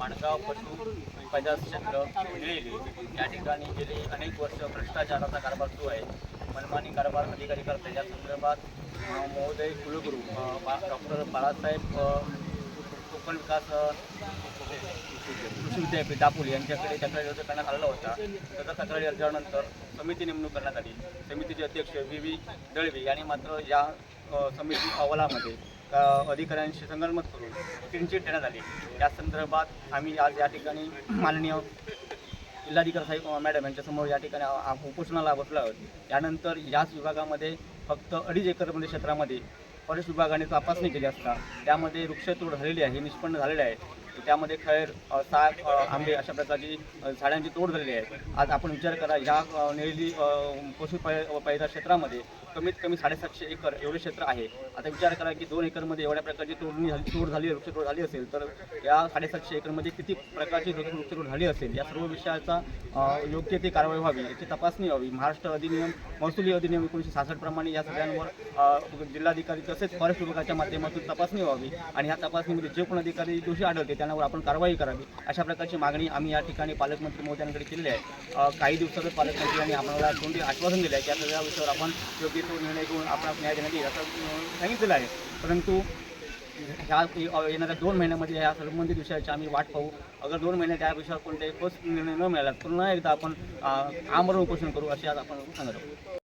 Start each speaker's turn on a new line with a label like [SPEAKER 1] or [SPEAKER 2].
[SPEAKER 1] माणगाव पशु पैदास क्षेत्र निळेली या ठिकाणी गेली अनेक वर्ष भ्रष्टाचाराचा कारभार सुरू आहे. मनमानी कारभार अधिकारी करते. या संदर्भात महोदय कुलगुरू डॉक्टर बाळासाहेब कोकण विकास कृषी विद्यापीठ दापोली यांच्याकडे तक्रारी अर्ज करण्यात आलेला होता. त्याचा तक्रारी अर्जानंतर समिती नेमणूक करण्यात आली. समितीचे अध्यक्ष व्ही दळवी यांनी मात्र या समिती अहवालामध्ये अधिकाऱ्यांशी संगनमत करून क्लीनचिट देण्यात आली. या संदर्भात आम्ही आज या ठिकाणी माननीय जिल्हाधिकारी साहेब मॅडम यांच्यासमोर या ठिकाणी उपोषणाला बसलो आहोत. त्यानंतर याच विभागामध्ये फक्त 2.5 एकरमध्ये क्षेत्रामध्ये फॉरेस्ट विभागाने तपासणी केली असता त्यामध्ये वृक्षतोड झालेली आहे, हे निष्पन्न झालेले आहे. त्यामध्ये खैर, साग, आंबे अशा प्रकारची झाडांची तोड झालेली आहे. आज आपण विचार करा, या निळेली पशु पैदास क्षेत्रामध्ये कमीत कमी 750 एकर एवढे क्षेत्र आहे. आता विचार करा की 2 एकरमध्ये एवढ्या प्रकारची तोड झाली वृक्षतोड झाली असेल तर या 750 एकरमध्ये किती प्रकारची वृक्षतोड झाली असेल. या सर्व विषयाचा योग्य ती कारवाई व्हावी, याची तपासणी व्हावी. महाराष्ट्र अधिनियम महसुली अधिनियम 1966 प्रमाणे या सगळ्यांवर जिल्हाधिकारी तसेच फॉरेस्ट विभागाच्या माध्यमातून तपासणी व्हावी आणि या तपासणीमध्ये जे कोण अधिकारी दोषी आढळते त्यांच्यावर आपण कारवाई करावी, अशा प्रकारची मागणी आम्ही या ठिकाणी पालकमंत्री महोदयांकडे केलेली आहे. काही दिवसातच पालकमंत्र्यांनी आम्हाला तोंडी आश्वासन दिले आहे की या सगळ्या विषयावर आपण योग्य तो निर्णय घेऊन आपण न्याय देण्यात येईल असं सांगितलेलं आहे. परंतु ह्या येणाऱ्या 2 महिन्यामध्ये ह्या संबंधित विषयाची आम्ही वाट पाहू. अगर 2 महिन्यात त्या विषयावर कोणताही ठोस निर्णय न मिळाला पुन्हा एकदा आपण आमरण उपोषण करू असे आज आपण सांगत आहोत.